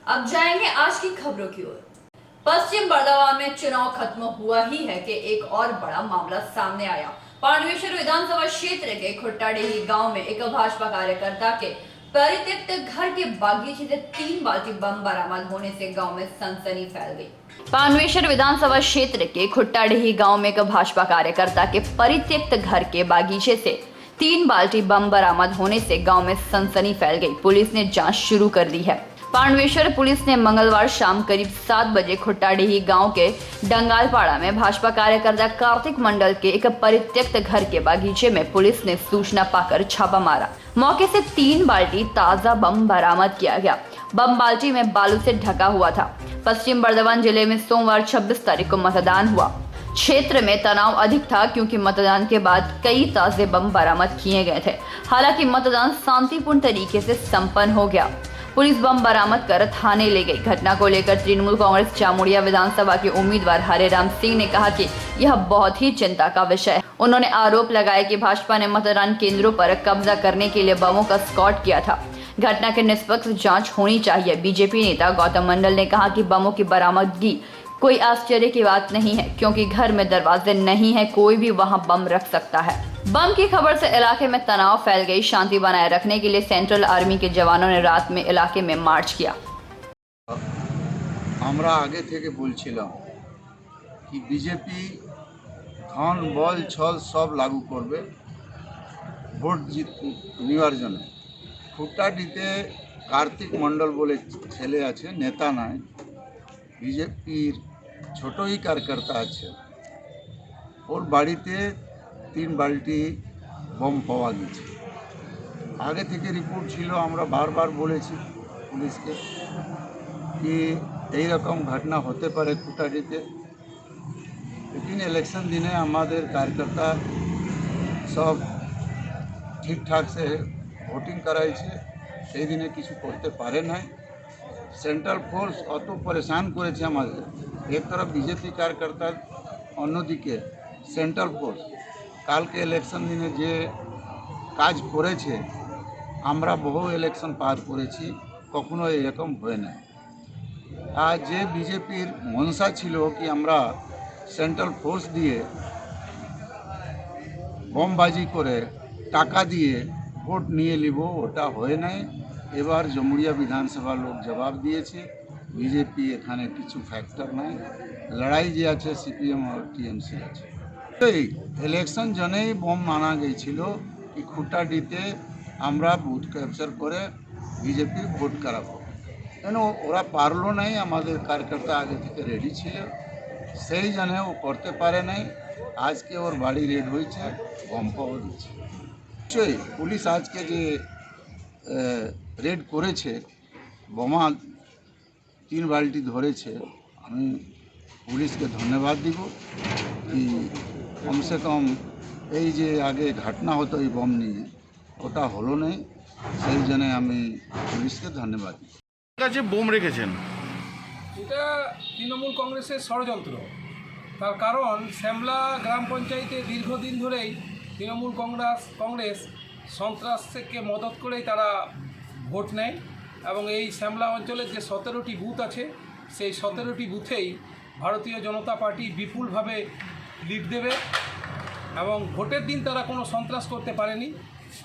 अब जाएंगे आज की खबरों की ओर। पश्चिम बर्दवान में चुनाव खत्म हुआ ही है कि एक और बड़ा मामला सामने आया। पांडवेश्वर विधानसभा क्षेत्र के खुट्टाडीही गांव में एक भाजपा कार्यकर्ता के परित्यक्त घर के बागीचे से 3 बाल्टी बम बरामद होने से गांव में सनसनी फैल गई। पांडवेश्वर विधानसभा क्षेत्र के खुट्टाडीही गांव में एक भाजपा कार्यकर्ता के परित्यक्त घर के बागीचे से 3 बाल्टी बम बरामद होने से गांव में सनसनी फैल गई। पुलिस ने जांच शुरू कर दी है। पांडवेश्वर पुलिस ने मंगलवार शाम करीब 7 बजे खुट्टाडीही गांव के डंगालपाड़ा में भाजपा कार्यकर्ता कार्तिक मंडल के एक परित्यक्त घर के बागीचे में पुलिस ने सूचना पाकर छापा मारा। मौके से 3 बाल्टी ताजा बम बरामद किया गया। बम बाल्टी में बालू से ढका हुआ था। पश्चिम बर्दवान जिले में सोमवार 26 तारीख को मतदान हुआ। क्षेत्र में तनाव अधिक था क्योंकि मतदान के बाद कई ताजे बम बरामद किए गए थे। हालांकि मतदान शांतिपूर्ण तरीके से संपन्न हो गया। पुलिस बम बरामद कर थाने ले गई। घटना को लेकर तृणमूल कांग्रेस जामुड़िया विधानसभा के उम्मीदवार हरेराम सिंह ने कहा कि यह बहुत ही चिंता का विषय है। उन्होंने आरोप लगाया कि भाजपा ने मतदान केंद्रों पर कब्जा करने के लिए बमों का स्क्वाड किया था। घटना की निष्पक्ष जांच होनी चाहिए। बीजेपी नेता गौतम मंडल ने कहा कि बमों की बरामदगी कोई आश्चर्य की बात नहीं है, क्योंकि घर में दरवाजे नहीं है, कोई भी वहां बम रख सकता है। बम की खबर से इलाके में तनाव फैल गई। शांति बनाए रखने के लिए सेंट्रल आर्मी के जवानों ने रात में इलाके में मार्च किया। আমরা আগে থেকে বলছিলাম কি বিজেপি ধন বল ছল সব লাগু করবে ভোট নেওয়ার জন্য। খুঁটাডিতে কার্তিক মণ্ডল বলে ছেলে আছে, নেতা নয়, বিজেপির ছোটই কার্যকর্তা আছে। ওর বাড়িতে 3 বালতি বম পাওয়া গেছে। আগে থেকে রিপোর্ট ছিল, আমরা বারবার বলেছি পুলিশকে कि এই রকম ঘটনা হতে পারে খুঁটাডিতে। लेकिन इलेक्शन दिने हमारे कार्यकर्ता सब ठीक ठाक से ভোটিং कराइছে, সেই দিনে কিছু করতে পারে নাই। সেন্ট্রাল ফোর্স অত পরেশান করেছে আমাদের। এক তরফ বিজেপি कार्यकर्ता, অন্যদিকে সেন্ট্রাল ফোর্স কালকে ইলেকশন দিনে যে কাজ করেছে, আমরা বহু ইলেকশন পার করেছি, কখনো এরকম হয় না। আর যে বিজেপির মনসা ছিল কি আমরা সেন্ট্রাল ফোর্স দিয়ে বমবাজি করে টাকা দিয়ে ভোট নিয়ে নিব, ওটা হয় নাই। এবার জামুড়িয়া বিধানসভা লোক জবাব দিয়েছে, বিজেপি এখানে কিছু ফ্যাক্টর নাই, লড়াই যে আছে সিপিএম আর টিএমসি আছে। এই ইলেকশন জন্যই বম মানা গিয়েছিল কি খুঁটাডিতে আমরা বুথ ক্যাপচার করে বিজেপির ভোট করাবো। কেন ওরা পারলো নাই, আমাদের কার্যকর্তা আগে থেকে রেডি ছিল, সেই জন্য ও করতে পারে নাই। আজকে ওর বাড়ি রেড হয়েছে, বম পাওয়া দিচ্ছে। নিশ্চয়ই পুলিশ আজকে যে রেড করেছে, বোমা 3 বালতি ধরেছে, আমি পুলিশকে ধন্যবাদ দিব কি কমসে কম এই যে আগে ঘটনা হতো এই বম নিয়ে, ওটা হলো নাই, সেই জন্য আমি পুলিশকে ধন্যবাদ দিই। কাছে বোম রেখেছেন, এটা তৃণমূল কংগ্রেসের ষড়যন্ত্র। তার কারণ শ্যামলা গ্রাম পঞ্চায়েতে দীর্ঘদিন ধরেই তৃণমূল কংগ্রেস সন্ত্রাসকে মদত করেই তারা ভোট নেয় এবং এই শ্যামলা অঞ্চলের যে 17টি বুথ আছে, সেই 17টি বুথেই ভারতীয় জনতা পার্টি বিপুলভাবে লিড দেবে এবং ভোটের দিন তারা কোনো সন্ত্রাস করতে পারেনি।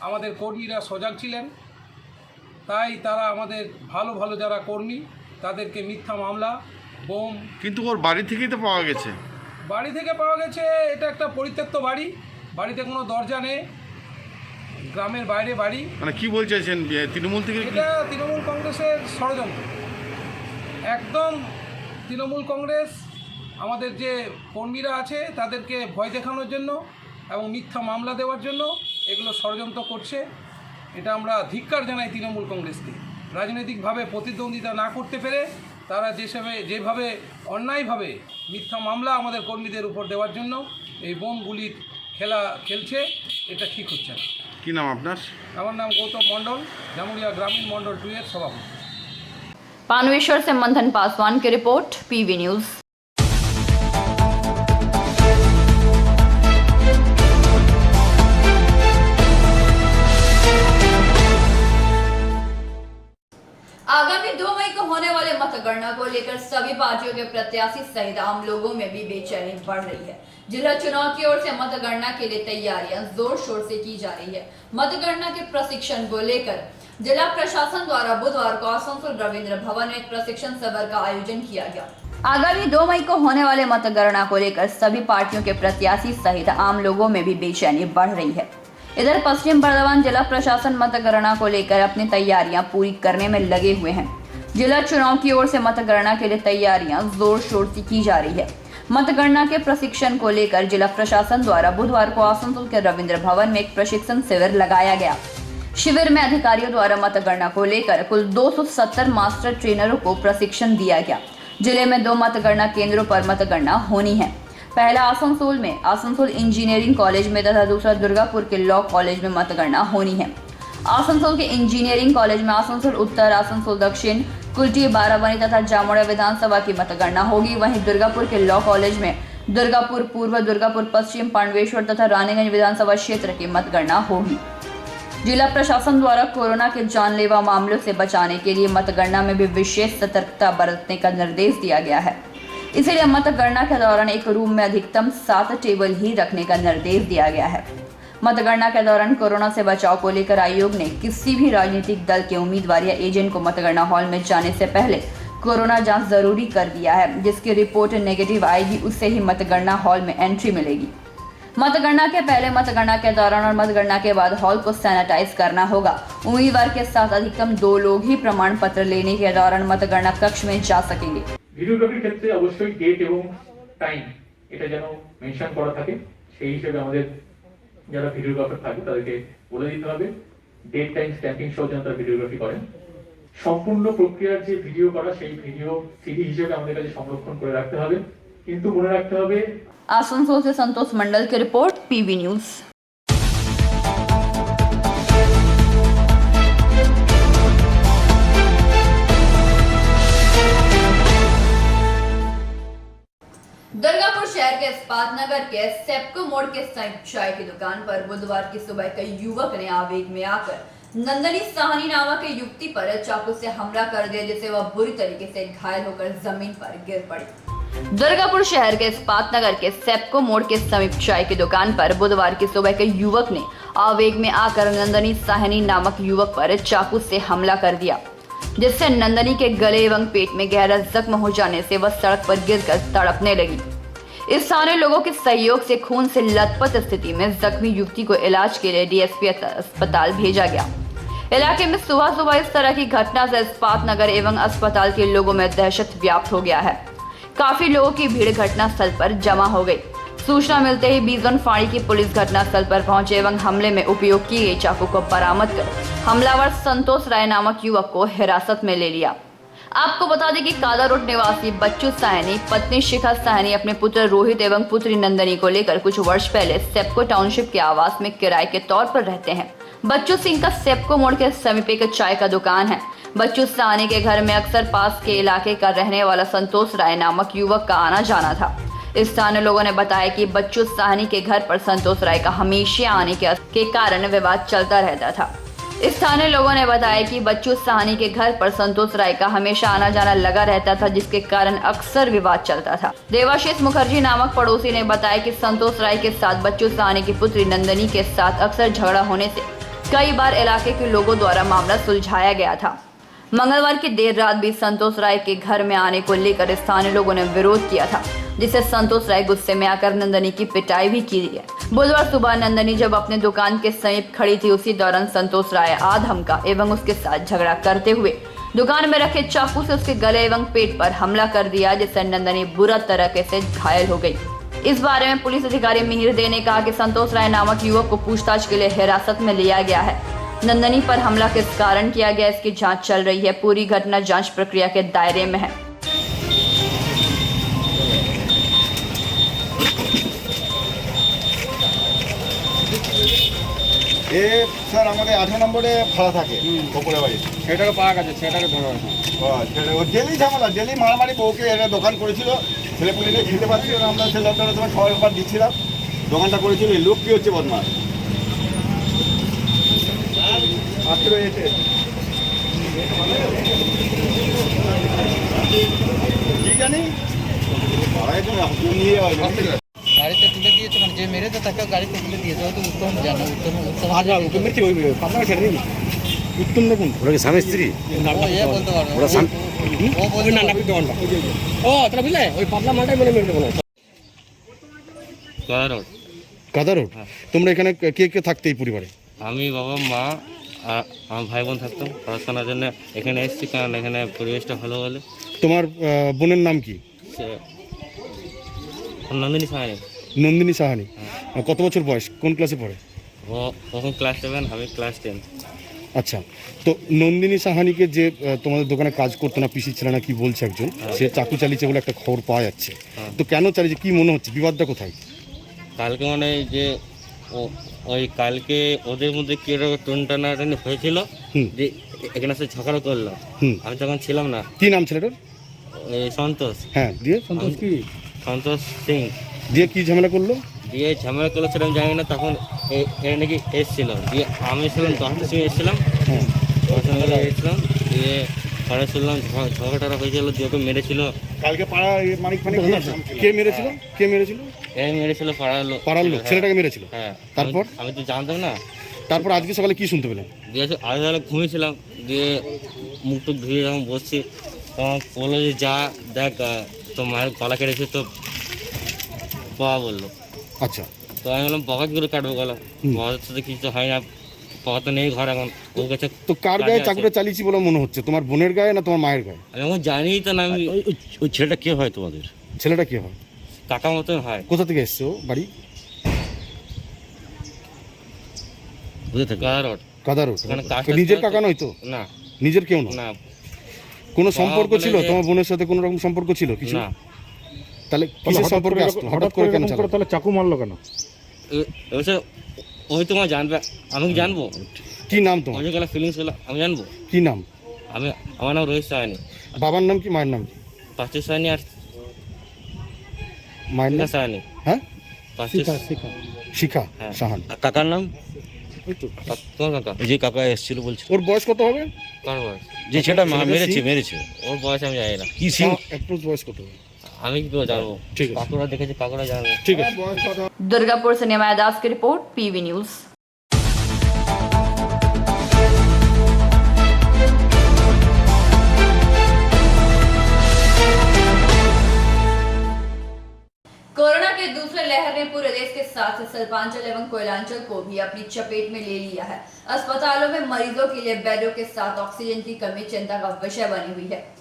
আমাদের কর্মীরা সজাগ ছিলেন, তাই তারা আমাদের ভালো ভালো যারা কর্মী তাদেরকে মিথ্যা মামলা, বোম। কিন্তু ওর বাড়ি থেকেই তো পাওয়া গেছে। বাড়ি থেকে পাওয়া গেছে, এটা একটা পরিত্যক্ত বাড়ি, বাড়িতে কোনো দরজা নেই, গ্রামের বাইরে বাড়ি। মানে কি বলতে চাইছেন, তৃণমূল থেকে? এটা তৃণমূল কংগ্রেসের ষড়যন্ত্র, একদম তৃণমূল কংগ্রেস আমাদের যে কর্মীরা আছে তাদেরকে ভয় দেখানোর জন্য এবং মিথ্যা মামলা দেওয়ার জন্য এগুলো ষড়যন্ত্র করছে। এটা আমরা ধিক্কার জানাই তৃণমূল কংগ্রেসকে। রাজনৈতিকভাবে প্রতিদ্বন্দ্বিতা না করতে পেরে তারা যেভাবে অন্যায়ভাবে মিথ্যা মামলা আমাদের কর্মীদের উপর দেওয়ার জন্য এই বোমগুলির খেলছে, এটা ঠিক হচ্ছে না। কী নাম আপনার? আমার নাম गौतम मंडल, जामुड़िया ग्रामीण मंडल 2 এর सभापति। पांडवेश्वर से मंथन पासवान की रिपोर्ट, पीवी न्यूज। आगामी 2 मई को होने वाले मतगणना को लेकर सभी पार्टियों के प्रत्याशी सहित आम लोगों में भी बेचैनी बढ़ रही है। जिला चुनाव की ओर से मतगणना के लिए तैयारियां जोर शोर से की जा रही है। मतगणना के प्रशिक्षण को लेकर जिला प्रशासन द्वारा बुधवार को आसनसोल रविंद्र भवन में एक प्रशिक्षण शिविर का आयोजन किया गया। आगामी 2 मई को होने वाले मतगणना को लेकर सभी पार्टियों के प्रत्याशी सहित आम लोगों में भी बेचैनी बढ़ रही है। इधर पश्चिम बर्धमान जिला प्रशासन मतगणना को लेकर अपनी तैयारियां पूरी करने में लगे हुए हैं। जिला चुनाव की ओर से मतगणना के लिए तैयारियां जोर शोर से की जा रही है। मतगणना के प्रशिक्षण को लेकर जिला प्रशासन द्वारा बुधवार को आसनसोल के रविंद्र भवन में एक प्रशिक्षण शिविर लगाया गया। शिविर में अधिकारियों द्वारा मतगणना को लेकर कुल 270 मास्टर ट्रेनरों को प्रशिक्षण दिया गया। जिले में 2 मतगणना केंद्रों पर मतगणना होनी है। पहला आसनसोल में आसनसोल इंजीनियरिंग कॉलेज में तथा दूसरा दुर्गापुर के लॉ कॉलेज में मतगणना होनी है। आसनसोल के इंजीनियरिंग कॉलेज में आसनसोल उत्तर, आसनसोल दक्षिण, कुल्टी, बाराबनी तथा जामोड़ा विधानसभा की मतगणना होगी। वहीं दुर्गापुर के लॉ कॉलेज में दुर्गापुर पूर्व, दुर्गापुर पश्चिम, पांडवेश्वर तथा रानीगंज विधानसभा क्षेत्र की मतगणना होगी। जिला प्रशासन द्वारा कोरोना के जानलेवा मामलों से बचाने के लिए मतगणना में भी विशेष सतर्कता बरतने का निर्देश दिया गया है। इसलिए मतगणना के दौरान एक रूम में अधिकतम 7 टेबल ही रखने का निर्देश दिया गया है। मतगणना के दौरान कोरोना से बचाव को लेकर आयोग ने किसी भी राजनीतिक दल के उम्मीदवार या एजेंट को मतगणना हॉल में जाने से पहले कोरोना जांच जरूरी कर दिया है। जिसकी रिपोर्ट नेगेटिव आएगी उससे ही मतगणना हॉल में एंट्री मिलेगी। मतगणना के पहले, मतगणना के दौरान और मतगणना के बाद हॉल को सैनिटाइज करना होगा। उम्मीदवार के साथ अधिकतम 2 लोग ही प्रमाण पत्र लेने के दौरान मतगणना कक्ष में जा सकेंगे। ভিডিওগ্রাফির ক্ষেত্রে অবশ্যই ডেট এবং টাইম এটা যেন মেনশন করা থাকে, সেই হিসেবে আমাদের যারা ভিডিওগ্রাফার থাকে তাদেরকে বলে দিতে হবে ডেট, টাইম, স্ট্যাম্পিং সহ যেন তারা ভিডিওগ্রাফি করেন। সম্পূর্ণ প্রক্রিয়ার যে ভিডিও করা সেই ভিডিও সিডি হিসেবে আমাদের কাছে সংরক্ষণ করে রাখতে হবে। কিন্তু মনে রাখতে হবে। आसनसोल से संतोष मंडल की रिपोर्ट, पीवी न्यूज। दुर्गापुर शहर के इस्पात नगर के सेप्को मोड़ के समीप चाय की दुकान पर बुधवार की सुबह कई युवक ने आवेग में आकर नंदनी साहनी नामक युवती पर चाकू से हमला कर दिया, जिससे वह बुरी तरीके से घायल होकर जमीन पर गिर पड़ी। दुर्गापुर शहर के इस्पात नगर के सेप्को मोड़ के समीप चाय की दुकान पर बुधवार की सुबह कई युवक ने आवेग में आकर नंदनी साहनी नामक युवक पर चाकू से हमला कर दिया, जिससे नंदनी के गले एवं पेट में गहरा जख्म हो जाने से वह सड़क पर गिरकर तड़पने लगी। इस स्थानीय लोगों के सहयोग से खून से लथपथ स्थिति में जख्मी युवती को इलाज के लिए डीएसपी अस्पताल भेजा गया। इलाके में सुबह सुबह इस तरह की घटना से इस्पात नगर एवं अस्पताल के लोगों में दहशत व्याप्त हो गया है। काफी लोगों की भीड़ घटनास्थल पर जमा हो गई। सूचना मिलते ही बीजन फाड़ी की पुलिस घटनास्थल पर पहुंचे एवं हमले में उपयोग की गई चाकू को बरामद कर हमलावर संतोष राय नामक युवक को हिरासत में ले लिया। आपको बता दें कि कादा रोड निवासी बच्चू साहनी, पत्नी शिखा साहनी अपने पुत्र रोहित एवं पुत्री नंदनी को लेकर कुछ वर्ष पहले सेप्को टाउनशिप के आवास में किराए के तौर पर रहते हैं। बच्चू सिंह का सेप्को मोड़ के समीप एक चाय का दुकान है। बच्चू साहनी के घर में अक्सर पास के इलाके का रहने वाला संतोष राय नामक युवक का आना जाना था। स्थानीय लोगों ने बताया कि बच्चू साहनी के घर पर संतोष राय का हमेशा आने के कारण विवाद चलता रहता था। स्थानीय लोगों ने बताया कि बच्चू साहनी के घर पर संतोष राय का हमेशा आना जाना लगा रहता था, जिसके कारण अक्सर विवाद चलता था। देवाशीष मुखर्जी नामक पड़ोसी ने बताया कि संतोष राय के साथ बच्चू साहनी की पुत्री नंदनी के साथ अक्सर झगड़ा होने से कई बार इलाके के लोगों द्वारा मामला सुलझाया गया था। मंगलवार की देर रात भी संतोष राय के घर में आने को लेकर स्थानीय लोगों ने विरोध किया था, जिससे संतोष राय गुस्से में आकर नंदनी की पिटाई भी की है। बुधवार सुबह नंदनी जब अपने दुकान के समीप खड़ी थी, उसी दौरान संतोष राय आ धमका एवं उसके साथ झगड़ा करते हुए दुकान में रखे चाकू से उसके गले एवं पेट पर हमला कर दिया, जिससे नंदनी बुरा तरीके से घायल हो गई। इस बारे में पुलिस अधिकारी मिहिर दे ने कहा कि संतोष राय नामक युवक को पूछताछ के लिए हिरासत में लिया गया है। नंदनी पर हमला किस कारण किया गया, इसकी जांच चल रही है। पूरी घटना जांच प्रक्रिया के दायरे में है। স্যার আমাদের 18 নম্বরে ভাড়া থাকে ওপরে বাড়ি, সেটাকে পাওয়া গেছে, সেটাকে ধরা হয়েছে। ও ডেলি ঝামেলা, ডেলি মারামারি। বউকে এটা দোকান করেছিল, ছেলেপুলিকে খেতে পারছিল না, আমরা সেই লকডাউনের সময় সবাই ব্যাপার দিচ্ছিলাম, দোকানটা করেছিল। এই লোক কী হচ্ছে বদমাস মাত্র এসে কি জানি মারা গেছে না, hospital নিয়ে যাওয়া হয়নি। গাড়িতে তুলে দিয়েছে মানে যে মেরেছে তাকে গাড়িতে তুলে দিয়েছে হয়তো উত্তম জানে উত্তম আচ্ছা ওকে মেরেছি ওই পাবনা ছেড়ে দিন উত্তম দেখুন ওরা কি স্বামী স্ত্রী? ও ইয়ে বলতে পারবে ওরা সাম- ও বলতে পারবে। ও তোরা বুঝলে ওই পাবনা মালটাই মেরে মেরে দেবো কাদা রোড। তোমরা এখানে কে কে থাকতে এই পরিবারে? আমি বাবা মা আর আমার ভাই বোন থাকতাম পড়াশোনার জন্য এখানে এসেছি, কারণ এখানে পরিবেশটা ভালো বলে। তোমার বোনের নাম কি? সে নন্দিনী সাহানি। নন্দিনী সাহানি। কত বছর বয়স, কোন ক্লাসে পড়ে? ও তখন ক্লাস 7, আমি ক্লাস 10। আচ্ছা, তো নন্দিনী সাহানিকে যে তোমাদের দোকানে কাজ করতো না, পিসি ছিল না কি বলছে একজন, সে চাকু চালিয়েছে বলে একটা খবর পাওয়া যাচ্ছে। তো কেন চালিয়েছে, কি মনে হচ্ছে, বিবাদটা কোথায়? কালকে মানে যে ওই কালকে ওদের মধ্যে কি টানাটানি হয়েছিল, যে এখানে সে ঝগড়া করলো। আমি তখন ছিলাম না। কি নাম ছেলেটার? ওই সন্তোষ। হ্যাঁ, দিয়ে সন্তোষ সিং। দিয়ে কি ঝামেলা করলো? দিয়ে ঝামেলা করলো সেটা আমি জানি না। তখন এ নাকি এসেছিল, দিয়ে আমি ছিলাম 10টার সময় এসেছিলাম। হ্যাঁ, 10টার সময় এসেছিলাম, দিয়ে পরে শুনলাম ঝগড়াটা হয়েছিল, দিয়ে ওকে মেরেছিল। কালকে পাড়া মানিক ফানিক কে মেরেছিল? কে মেরেছিল? এই মেরেছিল পাড়ার লোক। পাড়ার লোক ছেলেটাকে মেরেছিল? হ্যাঁ। তারপর? আমি তো জানতাম না। তারপর আজকে সকালে কি শুনতে পেলেন? দিয়ে আগে তাহলে ঘুমিয়েছিলাম, দিয়ে মুখ টুক ধুয়ে যখন বসছি তখন বললো যে যা দেখ তো মায়ের গলা কেটেছে, তো বাবা বললো। আচ্ছা, তো আমি বললাম বকা করে কাটবো গলা, বাবার সাথে কিছু হয় না, বাবা তো নেই ঘর এখন, ওর কাছে। তো কার গায়ে চাকুটা চালিয়েছি বলে মনে হচ্ছে? তোমার বোনের গায়ে না তোমার মায়ের গায়ে? আমি এখন জানি তো না। আমি ওই ছেলেটা কে হয় তোমাদের? ছেলেটা কি হয়? কাকা মতন হয়। কোথা থেকে এসছে ও বাড়ি? বুঝে থাকে গাদা রোড। কাদা রোড। ওখানে কাজ তো নিজের কাকা নয় তো? না নিজের কেউ নয়? না কোনো সম্পর্ক বলে ছিল যে- তোমার বোনের সাথে? কোনো রকম সম্পর্ক ছিল কিছু? না। তাহলে কিসের সম্পর্কে আসতো? হঠাৎ করে কেন চালালো? তাহলে চাকু মারলো কেন? এবার ওই তোমার জানবে, আমি কি জানবো? কি নাম তোমার? আমার যে গেলা ফিলিংস হলো আমি জানবো? কি নাম? আমার নাম রোহিত সাহানি। বাবার নাম কি, মায়ের নাম কি? পাঁচু সাহানি আর মায়ের নাম? সাহানি। হ্যাঁ, পাঁচু শিখা হ্যাঁ। সাহান। আর কাকার নাম? তোমার কাকা। ওই যে কাকা এসেছিল বলছে, ওর বয়স কত হবে? কার বয়স? যে ছেলেটা ছেলেটা মেরেছে ওর বয়স আমি জানি না। কি সিং? অ্যাপ্রোচ বয়স কত হবে? আমি কি করে জানবো? ঠিক আছে। কাকুরা দেখেছে, কাকুরা জানবে। ঠিক আছে। दुर्गापुर से निमाया दास की रिपोर्ट, पीवी न्यूज। कोरोना के दूसरे लहर ने पूरे देश के साथ सल्पांचल एवं कोयलांचल को भी अपनी चपेट में ले लिया है। अस्पतालों में मरीजों के लिए बेडों के साथ ऑक्सीजन की कमी चिंता का विषय बनी हुई है।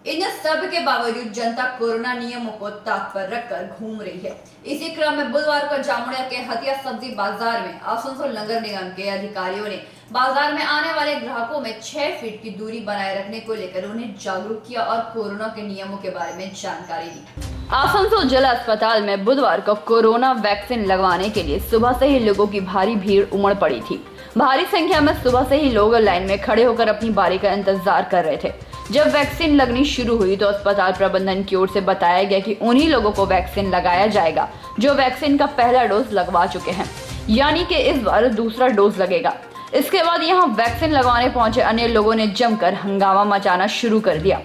इन सब के बावजूद जनता कोरोना नियमों को ताक पर रखकर घूम रही है। इसी क्रम में बुधवार को जामुड़िया के हथिया सब्जी बाजार में आसनसोल नगर निगम के अधिकारियों ने बाजार में आने वाले ग्राहकों में 6 फीट की दूरी बनाए रखने को लेकर उन्हें जागरूक किया और कोरोना के नियमों के बारे में जानकारी दी। आसनसोल जिला अस्पताल में बुधवार को कोरोना वैक्सीन लगवाने के लिए सुबह से ही लोगों की भारी भीड़ उमड़ पड़ी थी। भारी संख्या में सुबह से ही लोग लाइन में खड़े होकर अपनी बारी का इंतजार कर रहे थे। जब वैक्सीन लगनी शुरू हुई तो अस्पताल प्रबंधन की ओर से बताया गया कि उन्हीं लोगों को वैक्सीन लगाया जाएगा जो वैक्सीन का पहला डोज लगवा चुके हैं, यानी कि इस बार दूसरा डोज लगेगा। इसके बाद यहां वैक्सीन लगवाने पहुंचे अन्य लोगों ने जमकर हंगामा मचाना शुरू कर दिया।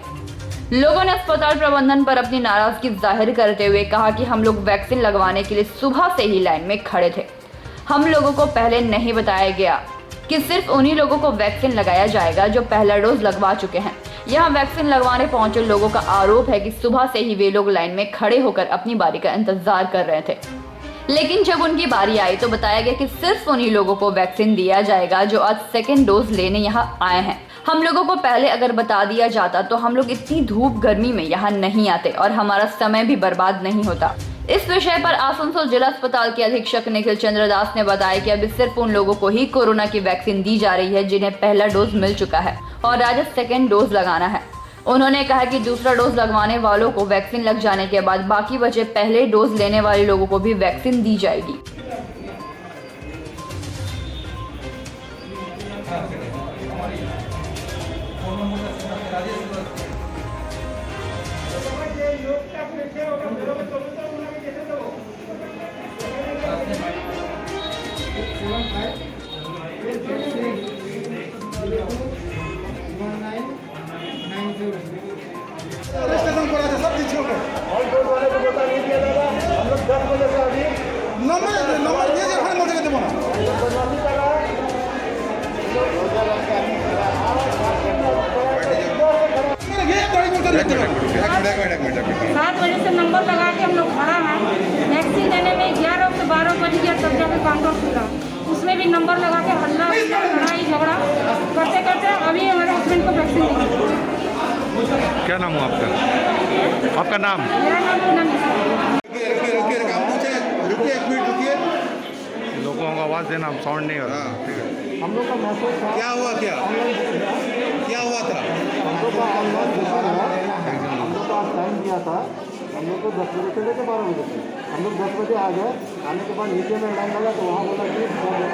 लोगों ने अस्पताल प्रबंधन पर अपनी नाराजगी जाहिर करते हुए कहा कि हम लोग वैक्सीन लगवाने के लिए सुबह से ही लाइन में खड़े थे। हम लोगों को पहले नहीं बताया गया कि सिर्फ उन्हीं लोगों को वैक्सीन लगाया जाएगा जो पहला डोज लगवा चुके हैं। यहाँ वैक्सीन लगवाने पहुंचे लोगों का आरोप है कि सुबह से ही वे लोग लाइन में खड़े होकर अपनी बारी का इंतजार कर रहे थे, लेकिन जब उनकी बारी आई तो बताया गया कि सिर्फ उन्हीं लोगों को वैक्सीन दिया जाएगा जो आज सेकेंड डोज लेने यहाँ आए हैं। हम लोगों को पहले अगर बता दिया जाता तो हम लोग इतनी धूप गर्मी में यहाँ नहीं आते और हमारा समय भी बर्बाद नहीं होता। इस विषय पर आसनसोल जिला अस्पताल के अधीक्षक निखिल चंद्र दास ने बताया कि अभी सिर्फ उन लोगों को ही कोरोना की वैक्सीन दी जा रही है जिन्हें पहला डोज मिल चुका है और आज सेकेंड डोज लगाना है। उन्होंने कहा कि दूसरा डोज लगवाने वालों को वैक्सीन लग जाने के बाद बाकी बचे पहले डोज लेने वाले लोगों को भी वैक्सीन दी जाएगी। बजे से नंबर लगा के हम लोग खड़ा हैं। वैक्सीन देने में 11 से 12 बज गया तब जाके काउंटर खुला। उसमें भी नंबर लगा के हल्ला लड़ाई झगड़ा करते करते अभी हमारे हस्बैंड को वैक्सीन दी। क्या नाम हुआ आपका? आपका नाम? मेरा नाम पूनम मिश्रा। लोगों को आवाज़ देना, साउंड नहीं हो रहा। ठीक है। हम लोग का मैसेज क्या हुआ क्या हुआ था? हम लोग का टाइम दिया था। हम लोग को 10 बजे से लेकर 12 बजे तक। हम लोग 10 बजे आ गए। आने के बाद नीचे में लाइन लगा तो वहाँ बोला कि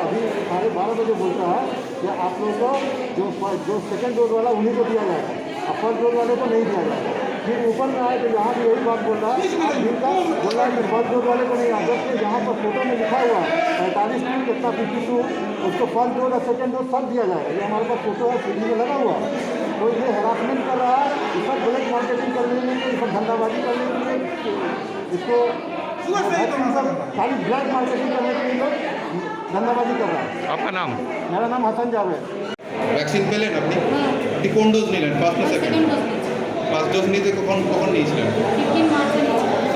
अभी 12:30 बजे बोलता है कि आप लोगों को जो सेकंड डोज वाला उन्हीं को दिया जाएगा, अब फर्स्ट डोज वाले को नहीं दिया जाएगा। फिर ऊपर में आए तो यहाँ भी यही बात बोल रहा है, बोल रहा है कि फर्स्ट डोज वाले को नहीं आता। जबकि यहाँ पर फोटो में लिखा हुआ है 45 दिन कितना 52 उसको फर्स्ट डोज और सेकंड डोज सब दिया जाएगा। ये हमारे पास फोटो है, सीडी में लगा हुआ है। तो ये हरासमेंट कर रहा है, ये सब ब्लैक मार्केटिंग करने के लिए, ये सब धंधाबाजी करने के लिए, इसको खाली ब्लैक मार्केटिंग करने के लिए धंधाबाजी कर रहा है। आपका नाम? मेरा नाम हसन जावेद। ভ্যাকসিন পেলেন আপনি? আপনি কোন ডোজ নিলেন, ফার্স্ট না সেকেন্ড? ফার্স্ট ডোজ নিতে কখন নিয়েছিলেন? 15 মার্চ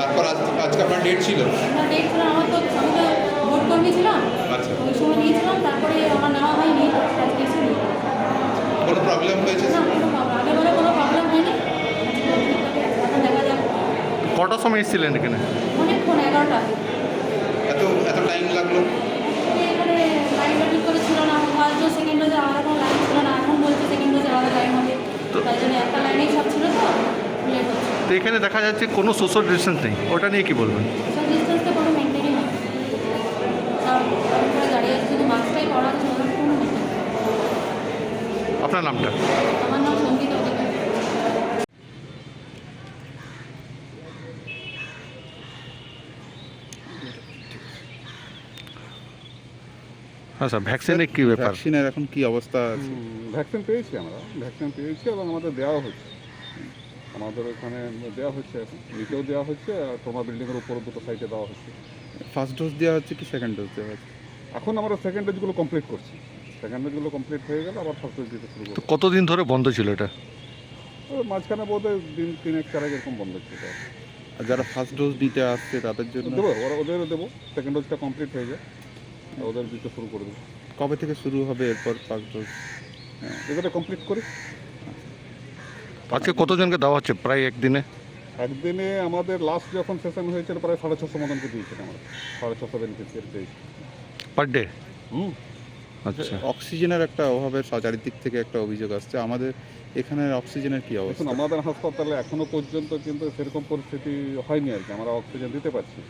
তারপর আজকে আপনার ডেট ছিল? না ডেট ছিল আমার, তো আমি তো ভোট কর্মী ছিলাম। আচ্ছা, ওই সময় নিয়েছিলাম, তারপরে আমার নেওয়া হয়নি। আজকে এসে নিই। কোনো প্রবলেম হয়েছে? না কোনো প্রবলেম, আগে বলে কোনো প্রবলেম হয়নি। এখন দেখা যাক। কটার সময় এসেছিলেন এখানে? অনেকক্ষণ 11টা। এত টাইম লাগলো? এখানে লাইনটা ঠিক করে ছিল না, হয়তো সেকেন্ড ডোজে আলাদা কোনো লাইন ছিল না। এখন বলছে সেকেন্ড ডোজে আলাদা লাইন হবে, তাই জন্য একটা লাইনেই সব ছিল তো লেট হচ্ছে। তো এখানে দেখা যাচ্ছে কোনো সোশ্যাল ডিস্টেন্স নেই, ওটা নিয়ে কি বলবেন? সোশ্যাল ডিস্টেন্স তো কোনো মেনটেনই হয়, সব উপরে দাঁড়িয়ে আছে, শুধু মাস্কটাই পরা আছে, ওদের কোনো মেনটেন। আপনার নামটা? আমার নাম সঙ্গীতা অধিকারী। হ্যাঁ স্যার, ভ্যাকসিনের কী ব্যাপার? ভ্যাকসিনের এখন কি অবস্থা? ভ্যাকসিন পেয়েছি, আমরা ভ্যাকসিন পেয়েছি এবং আমাদের দেওয়া হচ্ছে। আমাদের এখানে দেওয়া হচ্ছে, এখন নিচেও দেওয়া হচ্ছে, আর তোমার বিল্ডিংয়ের উপরে দুটো সাইডে দেওয়া হচ্ছে। ফার্স্ট ডোজ দেওয়া হচ্ছে কি সেকেন্ড ডোজ দেওয়া হচ্ছে? এখন আমরা সেকেন্ড ডোজগুলো কমপ্লিট করছি। সেকেন্ড ডোজগুলো কমপ্লিট হয়ে গেলে আবার ফার্স্ট ডোজ দিতে শুরু তো করবো। কতদিন ধরে বন্ধ ছিল এটা? মাঝখানে বোধহয় দিন 3-4 এরকম বন্ধ ছিল। আর যারা ফার্স্ট ডোজ নিতে আসছে তাদের জন্য দেবো, ওদেরও দেবো। সেকেন্ড ডোজটা কমপ্লিট হয়ে যায়, ওদের দিতে শুরু করে দেবো। কবে থেকে শুরু হবে এরপর ফার্স্ট ডোজ? হ্যাঁ, এবারে কমপ্লিট করি। আজকে কতজনকে দেওয়া হচ্ছে প্রায় একদিনে? একদিনে আমাদের লাস্ট যখন সেশন হয়েছিল প্রায় 650 মতনকে দিয়েছিলাম আমরা। 650 বেনিফিশিয়ারি পেয়েছি পার ডে? আচ্ছা, অক্সিজেনের একটা অভাবের চারিদিক থেকে একটা অভিযোগ আসছে। আমাদের এখানে অক্সিজেনের কি দেখুন, অবস্থা? আমাদের হাসপাতালে এখনও পর্যন্ত কিন্তু সেরকম পরিস্থিতি হয়নি আর কি। আমরা অক্সিজেন দিতে পারছি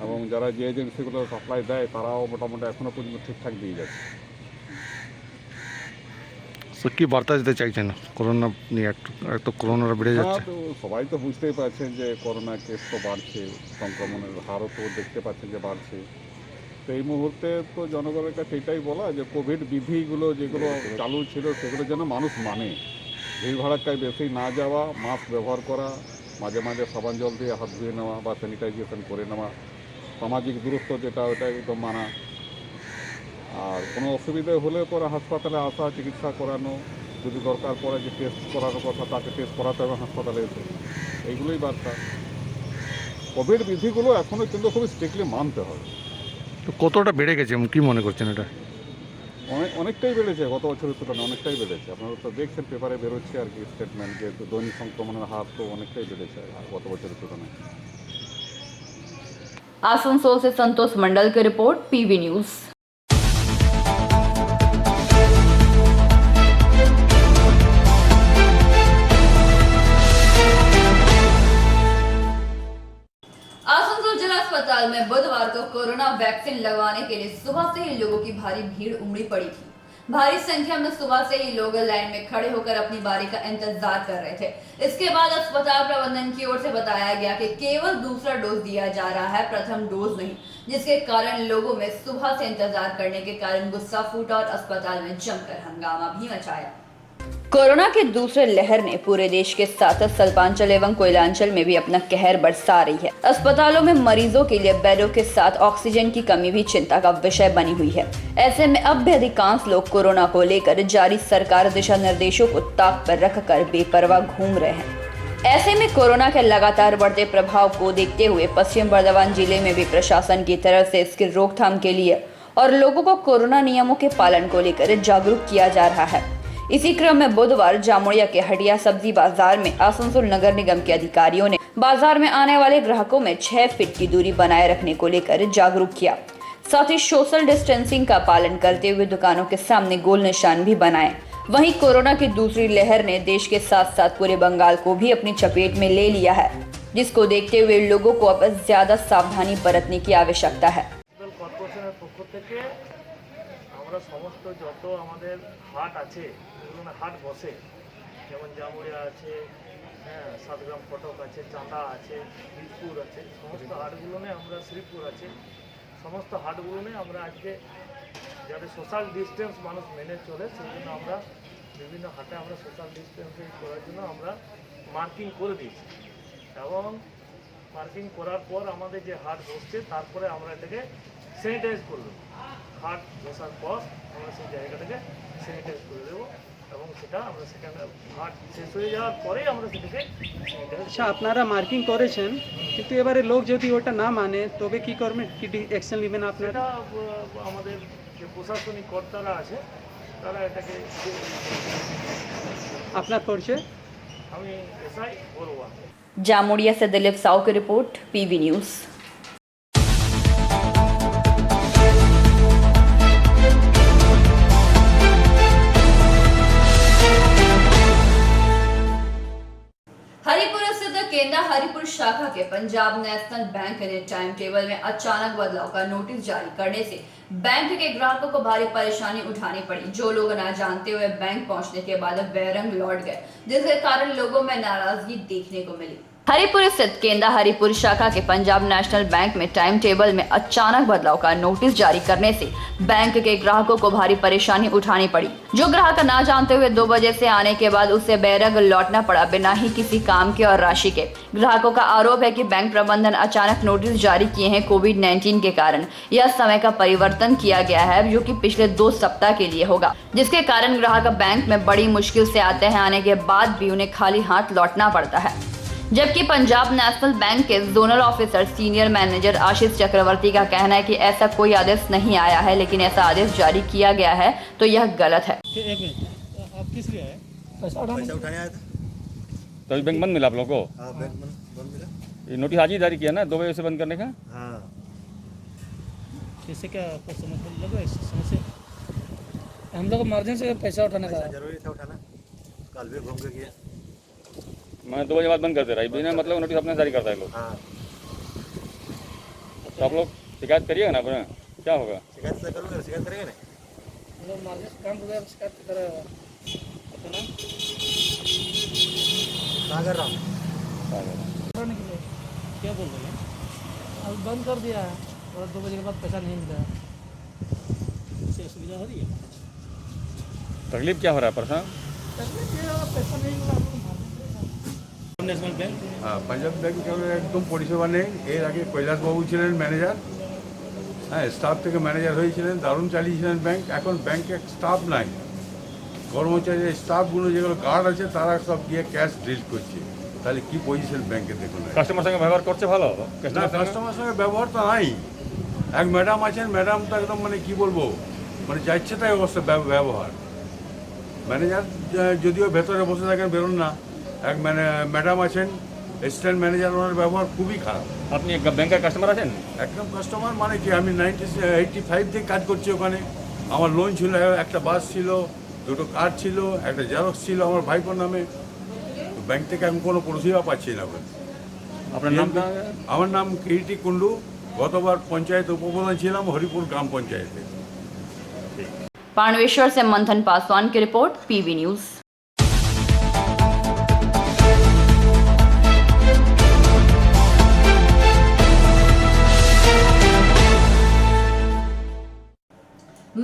এবং যারা যে এজেন্সিগুলো সাপ্লাই দেয় তারাও মোটামুটি এখনও পর্যন্ত ঠিকঠাক দিয়ে যাচ্ছে। তো কী বার্তা দিতে চাইছেন করোনা নিয়ে? একটু করোনাটা বেড়ে যাচ্ছে। তো সবাই তো বুঝতেই পারছেন যে করোনা কেস তো বাড়ছে, সংক্রমণের হারও তো দেখতে পাচ্ছেন যে বাড়ছে। তো এই মুহূর্তে তো জনগণের কাছে এটাই বলা যে কোভিড বিধিগুলো যেগুলো চালু ছিল সেগুলো যেন মানুষ মানে। ভিড় ভাড়াক্কায় বেশি না যাওয়া, মাস্ক ব্যবহার করা, মাঝে মাঝে সাবান জল দিয়ে হাত ধুয়ে নেওয়া বা স্যানিটাইজেশন করে নেওয়া, সামাজিক দূরত্ব যেটা ওটা একদম মানা। আর কোনো অসুবিধা হলে পরে হাসপাতালে আসা, চিকিৎসা করানো, যদি দরকার পড়ে যে টেস্ট করানোর কথা তাকে টেস্ট করাতে হবে হাসপাতালে এসে। এইগুলোই বার্তা। কোভিড বিধিগুলো এখনও কিন্তু খুবই স্ট্রিক্টলি মানতে হবে। তো কতটা বেড়ে গেছে কী মনে করছেন এটা? অনেকটাই বেড়েছে, গত বছরের তুলনায় অনেকটাই বেড়েছে। আপনারা তো দেখছেন পেপারে বেরোচ্ছে আর কি স্টেটমেন্ট, যে দৈনিক সংক্রমণের হার তো অনেকটাই বেড়েছে গত বছরের তুলনায়। आसनसोल से संतोष मंडल की रिपोर्ट, पीवी न्यूज। आसनसोल जिला अस्पताल में बुधवार को कोरोना वैक्सीन लगवाने के लिए सुबह से ही लोगों की भारी भीड़ उमड़ी पड़ी थी। भारी संख्या में सुबह से ही लोग लाइन में खड़े होकर अपनी बारी का इंतजार कर रहे थे। इसके बाद अस्पताल प्रबंधन की ओर से बताया गया कि केवल दूसरा डोज दिया जा रहा है, प्रथम डोज नहीं, जिसके कारण लोगों में सुबह से इंतजार करने के कारण गुस्सा फूटा और अस्पताल में जमकर हंगामा भी मचाया। कोरोना के दूसरे लहर ने पूरे देश के साथ सल्पांचल एवं कोयलांचल में भी अपना कहर बरसा रही है। अस्पतालों में मरीजों के लिए बेडों के साथ ऑक्सीजन की कमी भी चिंता का विषय बनी हुई है। ऐसे में अब भी अधिकांश लोग कोरोना को लेकर जारी सरकार दिशा निर्देशों को ताक पर रखकर बेपरवाह घूम रहे हैं। ऐसे में कोरोना के लगातार बढ़ते प्रभाव को देखते हुए पश्चिम बर्धमान जिले में भी प्रशासन की तरफ से इसकी रोकथाम के लिए और लोगों को कोरोना नियमों के पालन को लेकर जागरूक किया जा रहा है। इसी क्रम में बुधवार जामुड़िया के हटिया सब्जी बाजार में आसनसोल नगर निगम के अधिकारियों ने बाजार में आने वाले ग्राहकों में 6 फीट की दूरी बनाए रखने को लेकर जागरूक किया। साथ ही सोशल डिस्टेंसिंग का पालन करते हुए दुकानों के सामने गोल निशान भी बनाए। वहीं कोरोना की दूसरी लहर ने देश के साथ साथ पूरे बंगाल को भी अपनी चपेट में ले लिया है, जिसको देखते हुए लोगों को अब ज्यादा सावधानी बरतने की आवश्यकता है। কর্পোরেশনের পক্ষ থেকে আমরা সমস্ত যত আমাদের হাট আছে, যেগুলো হাট বসে, যেমন জামুড়িয়া আছে, হ্যাঁ, সাতগ্রাম ফটক আছে, চাঁদা আছে, বীরপুর আছে, সমস্ত হাটগুলো আমরা শ্রীপুর আছে, সমস্ত হাটগুলো আমরা আজকে যাতে সোশ্যাল ডিস্টেন্স মানুষ মেনে চলে সেই জন্য আমরা বিভিন্ন হাটে আমরা সোশ্যাল ডিস্টেন্সিং করার জন্য আমরা মার্কিং করে দিয়েছি এবং মার্কিং করার পর আমাদের যে হাট বসছে তারপরে আমরা এটাকে স্যানিটাইজ করে দেবো। হাট বসার পর আমরা সেই জায়গাটাকে স্যানিটাইজ করে দেবো এবং সেটা আমরা সেখানে হাট শেষ হয়ে যাওয়ার পরেই আমরা সেটাকে স্যানিটাইজ। আচ্ছা, আপনারা মার্কিং করেছেন, কিন্তু এবারে লোক যদি ওটা না মানে তবে কি করবেন, কি অ্যাকশন নেবেন আপনারা? সেটা আমাদের যে প্রশাসনিক কর্তারা আছে তারা এটাকে। আপনার পরিচয়? আমি এসআই বড়ুয়া। जामुड़िया से दिलीप साव की रिपोर्ट, पीवी न्यूज़। हरिपुर स्थित केंद्र हरिपुर शाखा के पंजाब नेशनल बैंक ने टाइम टेबल में अचानक बदलाव का नोटिस जारी करने से बैंक के ग्राहकों को भारी परेशानी उठानी पड़ी। जो लोग न जानते हुए बैंक पहुंचने के बाद बेरंग लौट गए, जिसके कारण लोगों में नाराजगी देखने को मिली। हरिपुर स्थित केंद्र हरिपुर शाखा के पंजाब नेशनल बैंक में टाइम टेबल में अचानक बदलाव का नोटिस जारी करने से बैंक के ग्राहकों को भारी परेशानी उठानी पड़ी। जो ग्राहक ना जानते हुए 2 बजे से आने के बाद उसे बैरग लौटना पड़ा बिना ही किसी काम के और राशि के। ग्राहकों का आरोप है कि बैंक प्रबंधन अचानक नोटिस जारी किए हैं। कोविड-19 के कारण यह समय का परिवर्तन किया गया है, जो कि पिछले 2 सप्ताह के लिए होगा, जिसके कारण ग्राहक बैंक में बड़ी मुश्किल से आते हैं। आने के बाद भी उन्हें खाली हाथ लौटना पड़ता है। जबकि पंजाब नेशनल बैंक के जोनल ऑफिसर सीनियर मैनेजर आशीष चक्रवर्ती का कहना है कि ऐसा कोई आदेश नहीं आया है, लेकिन ऐसा आदेश जारी किया गया है तो यह गलत है। एक मिनट, आप किस लिए आए? पैसा उठाने आया था। तो अभी बैंक बंद मिला आप लोगों को? हाँ, बैंक बंद मिला। ये नोटिस आज ही जारी किया ना 2 बजे से बंद करने का? हाँ। इससे क्या आपको समझ लगा? इस समस्या हम लोग मार्जिन से पैसा उठाने का जरूरी था उठाना, कल भी घूम के गया। मैं 2 बजे बाद बंद कर दे रहा है, बिना मतलब नोटिस अपने जारी करता है लोग। हाँ। तो आप लोग शिकायत करिएगा ना अपना, क्या होगा? शिकायत तो करूँगा, शिकायत करेंगे ना। लोग मार्जिन काम कर शिकायत करेगा ना, सागर राम क्या बोल रहे हैं? अब बंद कर दिया है और 2 बजे के बाद पैसा नहीं मिला। इससे असुविधा हो रही है? तकलीफ क्या हो रहा है? परेशान पैसा नहीं मिला। ন্যাশনাল ব্যাংক, পাঞ্জাব ব্যাংক একদম পরিষেবা নেই। এর আগে কৈলাসবাবু ছিলেন ম্যানেজার, হ্যাঁ, স্টাফ থেকে ম্যানেজার হয়েছিলেন, দারুণ চালিয়েছিলেন ব্যাংক। এখন ব্যাংকে স্টাফ নাই, কর্মচারী স্টাফগুলো যেগুলো গার্ড আছে তারা সব গিয়ে ক্যাশ ডিল করছে। তাহলে কি পজিশন ব্যাংকে দেখুন। কাস্টমার সঙ্গে ব্যবহার করছে ভালো? না, কাস্টমার সঙ্গে ব্যবহার তো নাই। এক ম্যাডাম আছেন, ম্যাডাম তো একদম মানে কি বলবো, মানে যাচ্ছে তাই অবস্থা ব্যবহার। ম্যানেজার যদিও ভেতরে বসে থাকেন, বেরোন না। এক ম্যাডাম আছেন অ্যাসিস্ট্যান্ট ম্যানেজার, ওনার ব্যবহার খুবই খারাপ। আপনি ব্যাংকের কাস্টমার আছেন? একদম কাস্টমার মানে কি, আমি 1985 থেকে কাজ করছি ওখানে। আমার লোন ছিল, একটা বাস ছিল, 2টো কার্ড ছিল, একটা জেরক্স ছিল আমার ভাইপোর নামে। তো ব্যাংক থেকে আমি কোনো পরিষেবা পাচ্ছি না। আপনার নামটা? আমার নাম কিরিটি কুন্ডু। গতবার পঞ্চায়েত উপপ্রধান ছিলাম হরিপুর গ্রাম পঞ্চায়েতে। पांडवेश्वर से मंथन पासवान की रिपोर्ट, पीवी न्यूज़।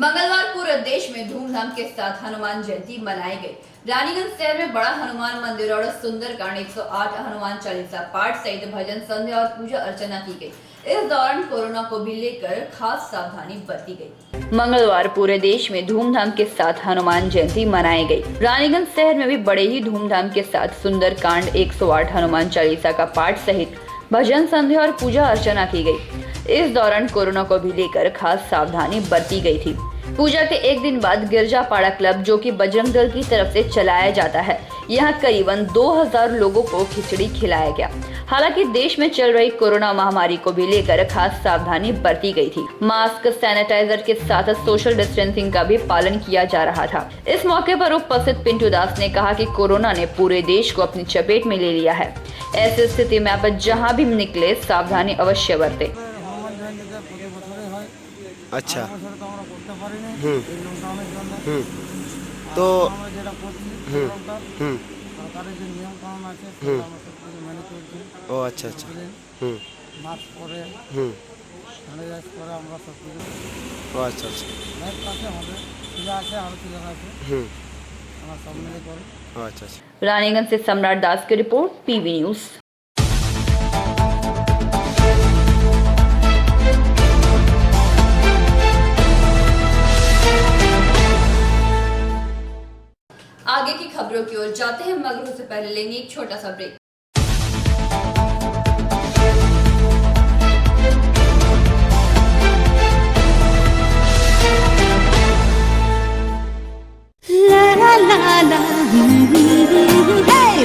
मंगलवार पूरे देश में धूमधाम के साथ हनुमान जयंती मनाई गई। रानीगंज शहर में बड़ा हनुमान मंदिर और सुंदरकांड 108 हनुमान चालीसा पाठ सहित भजन संध्या और पूजा अर्चना की गई। इस दौरान कोरोना को भी लेकर खास सावधानी बरती गई। मंगलवार पूरे देश में धूमधाम के साथ हनुमान जयंती मनाई गई। रानीगंज शहर में भी बड़े ही धूमधाम के साथ सुंदरकांड 108 हनुमान चालीसा का पाठ सहित भजन संध्या और पूजा अर्चना की गई। इस दौरान कोरोना को भी लेकर खास सावधानी बरती गई थी। पूजा के एक दिन बाद गिरजापाड़ा क्लब, जो कि बजरंग दल की तरफ से चलाया जाता है, यहाँ करीबन 2000 लोगों को खिचड़ी खिलाया गया। हालांकि देश में चल रही कोरोना महामारी को भी लेकर खास सावधानी बरती गई थी। मास्क, सैनिटाइजर के साथ सोशल डिस्टेंसिंग का भी पालन किया जा रहा था। इस मौके पर उपस्थित पिंटू दास ने कहा कि कोरोना ने पूरे देश को अपनी चपेट में ले लिया है। ऐसी स्थिति में आप जहाँ भी निकले सावधानी अवश्य बरते। अच्छा तो ও আচ্ছা আচ্ছা মাস্ক পরে স্যানিটাইজ করে আমরা সব কিছু ও আচ্ছা আচ্ছা আমাদের পূজা আছে আর পূজা আছে আমরা সব মিলে করি ও আচ্ছা আচ্ছা। रानीगंज से सम्राट दास की रिपोर्ट, पीवी न्यूज। आगे की खबरों की ओर जाते हैं मगर उससे पहले लेंगे एक छोटा सा ब्रेक।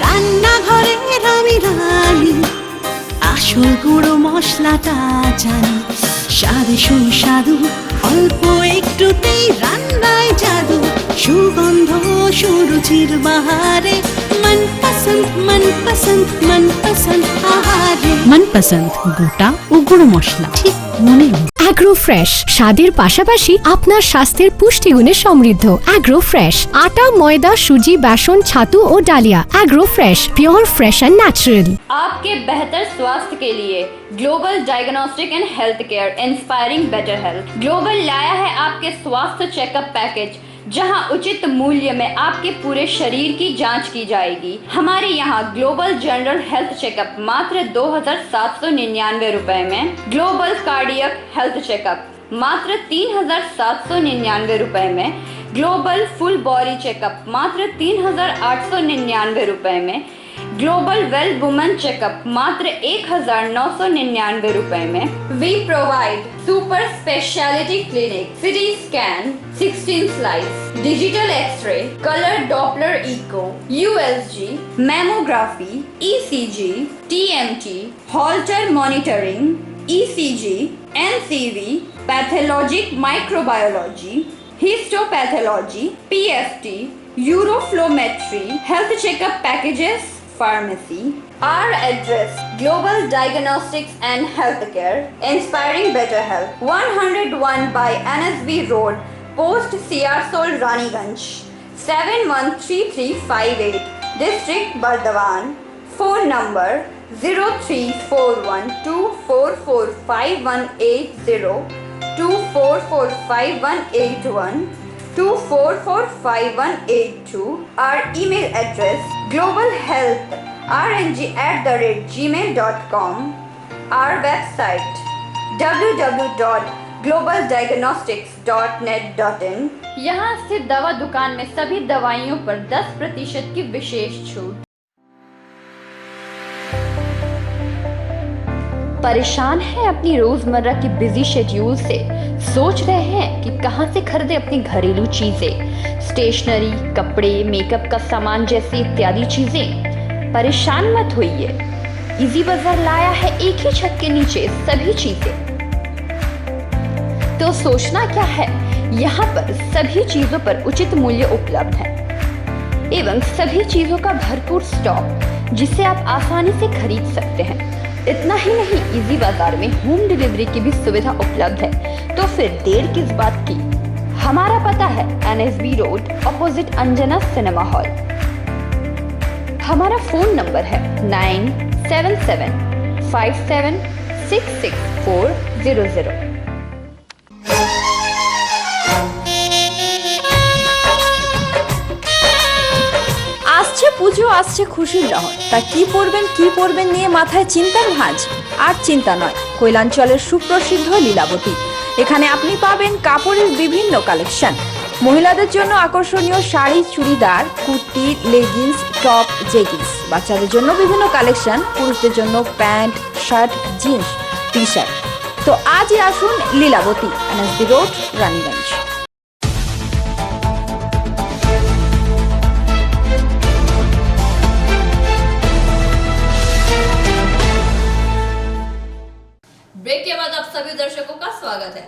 রান্নাঘরে আমি রানী, আসল গুঁড়ো মশলাটা জানি, স্বাদে সুস্বাদু অল্প একটুতেই রান্নায় জাদু, সুগন্ধ সুরুচির বাহারে मनपसंद मनपसंद मनपसंद आहारे मनपसंद গোটা ও গুঁড়ো মশলা ঠিক মনে অ্যাগ্রো ফ্রেশ স্বাদের পাশাপাশি আপনার স্বাস্থ্যের পুষ্টিগুণে সমৃদ্ধ। অ্যাগ্রো ফ্রেশ আটা, ময়দা, সুজি, বেসন, ছাতু ও ডালিয়া। Agro fresh pure fresh and natural. आपके बेहतर स्वास्थ्य के लिए global diagnostic and health care inspiring better health. Global लाया है आपके स्वास्थ्य चेकअप पैकेज, जहां उचित मूल्य में आपके पूरे शरीर की जांच की जाएगी। हमारे यहाँ ग्लोबल जनरल हेल्थ चेकअप मात्र 2799 रुपए में, ग्लोबल कार्डियक हेल्थ चेकअप मात्र 3799 रुपए में, ग्लोबल फुल बॉडी चेकअप मात्र 3899 रुपए में, ग्लोबल वेल वुमेन चेकअप मात्र 1999 रुपए में। We provide super speciality clinic, CT scan, 16 slice, digital x-ray, colour Doppler echo, USG, mammography, ECG, TMT, Holter monitoring, ECG, NCV, pathologic microbiology, histopathology, PFT, uroflowmetry, health checkup packages, pharmacy. Our address: Global Diagnostics and Healthcare, inspiring better health. 101 by NSB Road, Post Siarsol, Raniganj, 713358, District Bardhaman. Phone number 0341244580, 24458181, 24458182. Our email address: globalhealthrng@gmail.com. Our website: www.globaldiagnostics.net.in. यहाँ स्थित दवा दुकान में सभी दवाइयों पर 10% की विशेष छूट। परेशान है अपनी रोजमर्रा की बिजी शेड्यूल से? सोच रहे हैं कि कहां से खरीदे अपनी घरेलू चीजें, स्टेशनरी, कपड़े, मेकअप का सामान जैसी इत्यादि चीजें? परेशान मत होइए, इजी बाजार लाया है एक ही छत के नीचे सभी चीजें। तो सोचना क्या है, यहाँ पर सभी चीजों पर उचित मूल्य उपलब्ध है एवं सभी चीजों का भरपूर स्टॉक, जिसे आप आसानी से खरीद सकते हैं। इतना ही नहीं, इजी बाजार में होम डिलीवरी की भी सुविधा उपलब्ध है। तो फिर देर किस बात की? हमारा पता है NSB road, opposite Anjana cinema hall. हमारा फोन नंबर है 9775766400। পুজো আসছে খুশির লহর, তা কি পরবেন নিয়ে মাথায় চিন্তার ভাঁজ। আর চিন্তা নয়, কৈলাঞ্চলের সুপ্রসিদ্ধ লীলাবতী। এখানে আপনি পাবেন কাপড়ের বিভিন্ন কালেকশন, মহিলাদের জন্য আকর্ষণীয় sari, churidar, kurti, leggings, top, jeggings, বাচ্চাদের জন্য বিভিন্ন কালেকশন, পুরুষদের জন্য pant, shirt, jeans, T shirt. তো আজই আসুন Lilabati, NSB road, Raniganj. Break के बाद आप सभी दर्शकों का स्वागत है।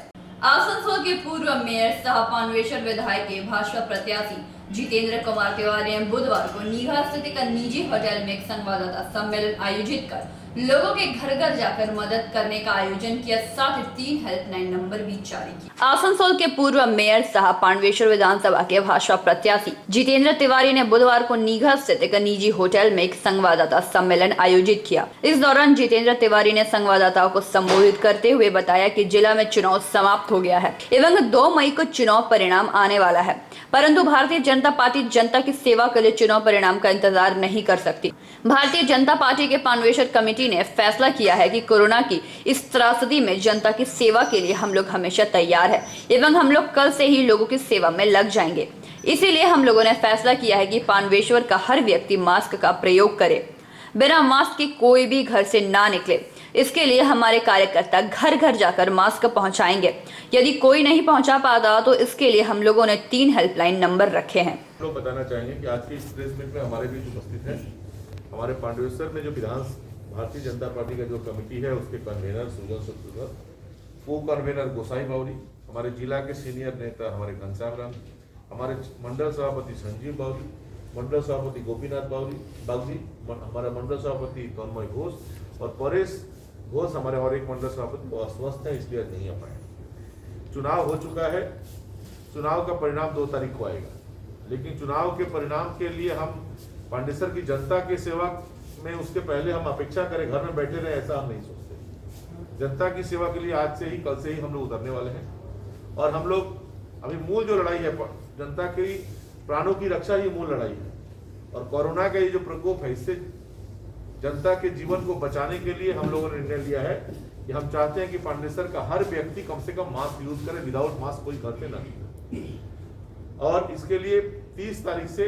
आसनसोल के पूर्व मेयर सह पांडवेश्वर विधायक के भाजपा प्रत्याशी जितेंद्र कुमार तिवारी ने बुधवार को नीघा स्थित एक निजी होटल में एक संवाददाता सम्मेलन आयोजित कर लोगों के घर घर जाकर मदद करने का आयोजन किया, साथ ही 3 हेल्पलाइन नंबर भी जारी किए। आसनसोल के पूर्व मेयर सह पांडवेश्वर विधानसभा के भाजपा प्रत्याशी जितेंद्र तिवारी ने बुधवार को नीघा स्थित एक निजी होटल में एक संवाददाता सम्मेलन आयोजित किया। इस दौरान जितेंद्र तिवारी ने संवाददाताओं को संबोधित करते हुए बताया कि जिला में चुनाव समाप्त हो गया है एवं 2 मई को चुनाव परिणाम आने वाला है, परंतु भारतीय जनता पार्टी जनता की सेवा के लिए चुनाव परिणाम का इंतजार नहीं कर सकती। भारतीय जनता पार्टी के पांडवेश्वर कमेटी ने फैसला किया है कि कोरोना की इस त्रासदी में जनता की सेवा के लिए हम लोग हमेशा तैयार है एवं हम लोग कल से ही लोगों की सेवा में लग जाएंगे। इसीलिए हम लोगों ने फैसला किया है कि पांडवेश्वर का हर व्यक्ति मास्क का प्रयोग करे, बिना मास्क के कोई भी घर से ना निकले। इसके लिए हमारे कार्यकर्ता घर घर जाकर मास्क पहुंचाएंगे। यदि कोई नहीं पहुंचा पाता तो इसके लिए हम लोगों ने 3 हेल्पलाइन नंबर रखे हैं। लोग बताना चाहेंगे कि आज की इस प्रेस मीट में हमारे बीच उपस्थित है हमारे पांडवेश्वर में जो भारतीय जनता पार्टी का जो कमेटी है उसके कन्वेनर सुजन शत्रुघ्न, को कन्वेनर गोसाई बावरी, हमारे जिला के सीनियर नेता हमारे घनश्याम राम, हमारे मंडल सभापति संजीव बावरी, मंडल सभापति गोपीनाथ बागजी, हमारा मंडल सभापति तन्मय घोष और परेश घोष, हमारे और एक मंडल सभापति वो अस्वस्थ है इसलिए नहीं आ पाए। चुनाव हो चुका है, चुनाव का परिणाम 2 तारीख को आएगा, लेकिन चुनाव के परिणाम के लिए हम पांडेसर की जनता की सेवा में उसके पहले हम अपेक्षा करें घर में बैठे रहे, ऐसा हम नहीं सोचते। जनता की सेवा के लिए आज से ही कल से ही हम लोग उतरने वाले हैं और हम लोग अभी मूल जो लड़ाई है जनता की प्राणों की रक्षा ही मूल लड़ाई है और कोरोना का ये जो प्रकोप है इससे जनता के जीवन को बचाने के लिए हम लोगों ने निर्णय लिया है कि हम चाहते हैं कि पांडेसर का हर व्यक्ति कम से कम मास्क यूज करे, विदाउट मास्क कोई घर से ना निकले। और इसके लिए 30 तारीख से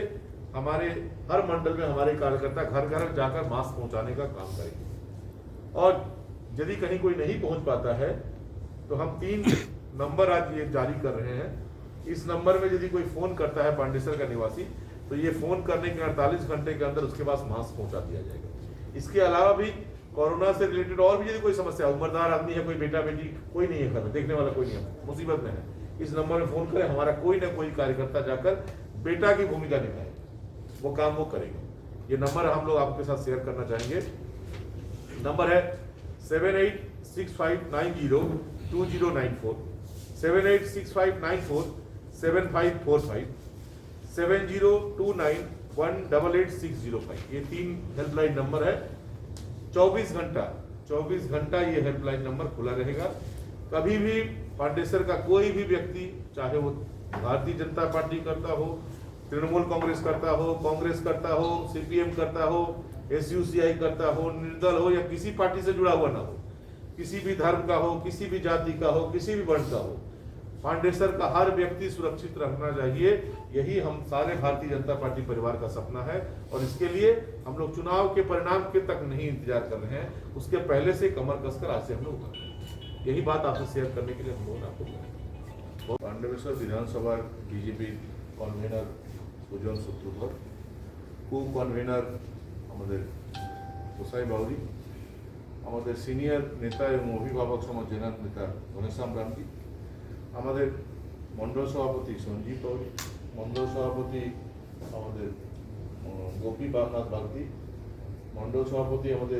हमारे हर मंडल में हमारे कार्यकर्ता घर घर जाकर मास्क पहुंचाने का काम करेंगे और यदि कहीं कोई नहीं पहुंच पाता है तो हम 3 नंबर आज ये जारी कर रहे हैं। इस नंबर में यदि कोई फोन करता है पांडेसर का निवासी तो ये फोन करने के 48 घंटे के अंदर उसके पास मास्क पहुंचा दिया जाएगा। इसके अलावा भी कोरोना से रिलेटेड और भी यदि कोई समस्या, उम्रदार आदमी है, कोई बेटा बेटी कोई नहीं है घर में, देखने वाला कोई नहीं है, मुसीबत में है, इस नंबर में फोन करें, हमारा कोई ना कोई कार्यकर्ता जाकर बेटा की भूमिका निभाए, वो काम वो करेंगे। ये नंबर हम लोग आपके साथ शेयर करना चाहेंगे। नंबर है 7865902094, 7865947545, 7029188605। ये 3 हेल्पलाइन नंबर है। 24 घंटा ये हेल्पलाइन नंबर खुला रहेगा। कभी भी पांडेसर का कोई भी व्यक्ति, चाहे वो भारतीय जनता पार्टी करता हो, तृणमूल कांग्रेस करता हो, कांग्रेस करता हो, सीपीएम करता हो, एसयूसीआई करता हो, निर्दल हो या किसी पार्टी से जुड़ा हुआ ना हो, किसी भी धर्म का हो, किसी भी जाति का हो, किसी भी वर्ण का हो, पांडेसर का हर व्यक्ति सुरक्षित रखना चाहिए। यही हम सारे भारतीय जनता पार्टी परिवार का सपना है और इसके लिए हम लोग चुनाव के परिणाम के तक नहीं इंतजार कर रहे हैं, उसके पहले से कमर कसकर आज से हम लोग उतर रहे हैं। यही बात आपसे शेयर करने के लिए हम लोग आपको पांडेश्वर विधानसभा बीजेपी कन्वेनर सुजन शत्रुघ्न, को कन्वेनर हमारे गोसाई बावरी, हमारे सिनियर नेता एवं अभिभावक समाज जैन नेता घनश्याम रामजी, हमारे मंडल सभापति संजीव बावरी, मंडल सभापति हमारे गोपीनाथ बागदी, मंडल सभापति हमारे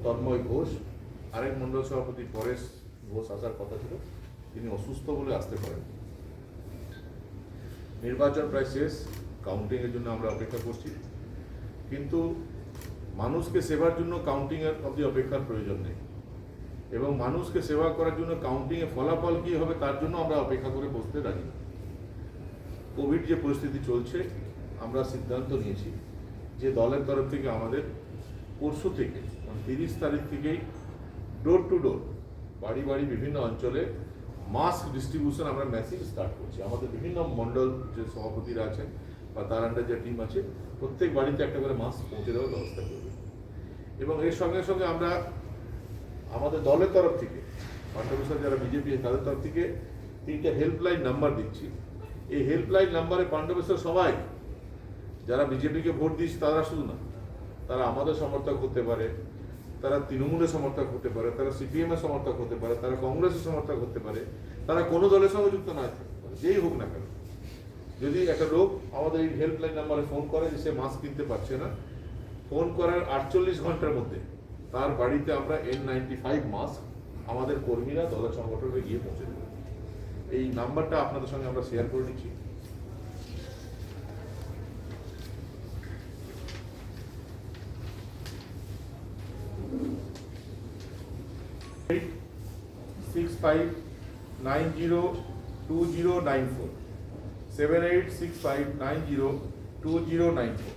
तन्मय घोष, आरेक मंडल सभापति परेश घोष आसार कथा छिलो, তিনি অসুস্থ বলে আসতে পারেন। নির্বাচন প্রায় শেষ, কাউন্টিং এর জন্য আমরা অপেক্ষা করছি, কিন্তু মানুষকে সেবার জন্য কাউন্টিং এর অবধি অপেক্ষার প্রয়োজন নেই এবং মানুষকে সেবা করার জন্য কাউন্টিং এর ফলাফল কি হবে তার জন্য আমরা অপেক্ষা করে বসতে রাজি না। কোভিড যে পরিস্থিতি চলছে, আমরা সিদ্ধান্ত নিয়েছি যে দলের তরফ থেকে আমাদের পরশু থেকে 30 তারিখ থেকেই ডোর টু ডোর বাড়ি বাড়ি বিভিন্ন অঞ্চলে মাস্ক ডিস্ট্রিবিউশন আমরা মেসেজ স্টার্ট করছি। আমাদের বিভিন্ন মণ্ডল যে সভাপতিরা আছেন বা তার আন্ডার যে টিম আছে প্রত্যেক বাড়িতে একটা করে মাস্ক পৌঁছে দেওয়ার ব্যবস্থা করবে। এবং এর সঙ্গে সঙ্গে আমরা আমাদের দলের তরফ থেকে পাণ্ডবেশ্বর যারা বিজেপি তাদের তরফ থেকে 3টা হেল্পলাইন নাম্বার দিচ্ছি। এই হেল্পলাইন নাম্বারে পাণ্ডবেশ্বর সবাই যারা বিজেপিকে ভোট দিচ্ছে তারা শুধু না, তারা আমাদের সমর্থক হতে পারে, তারা তৃণমূলের সমর্থক হতে পারে, তারা সিপিএম এর সমর্থক হতে পারে, তারা কংগ্রেসের সমর্থক হতে পারে, তারা কোনো দলের সঙ্গে যুক্ত না থাকে, যেই হোক না কেন। যদি একটা লোক আমাদের এই হেল্পলাইন নাম্বারে ফোন করে যে সে মাস্ক কিনতে পারছে না, ফোন করার 48 ঘন্টার মধ্যে তার বাড়িতে আমরা N95 মাস্ক আমাদের কর্মীরা দলের সংগঠনে গিয়ে পৌঁছে দেবে। এই নাম্বারটা আপনাদের সঙ্গে আমরা শেয়ার করে নিচ্ছি। (7865902094) 7865902094।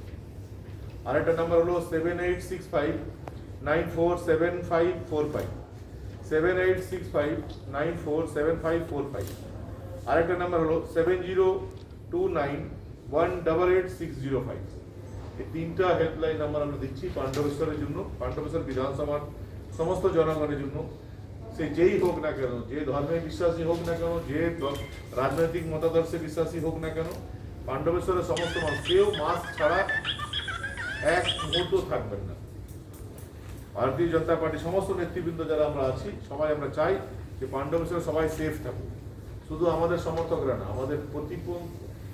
আরেকটা নাম্বার হলো 7865947545 7865947545। আরেকটা নাম্বার হলো 7029188605। এই 3টা হেল্পলাইন নাম্বার আমরা দিচ্ছি পাণ্ডবেশ্বরের জন্য, পাণ্ডবেশ্বর বিধানসভার সমস্ত জনগণের জন্য। সে যেই হোক না কেন, যে ধর্মে বিশ্বাসী হোক না কেন, যে রাজনৈতিক মতাদর্শে বিশ্বাসী হোক না কেন, পাণ্ডবেশ্বরের সমস্ত মানুষ কেউ মাস্ক ছাড়া এক মুহূর্ত থাকবেন না। ভারতীয় জনতা পার্টি সমস্ত নেতৃবৃন্দ যারা আমরা আছি সবাই আমরা চাই যে পাণ্ডবেশ্বরে সবাই সেফ থাকুক। শুধু আমাদের সমর্থকরা না, আমাদের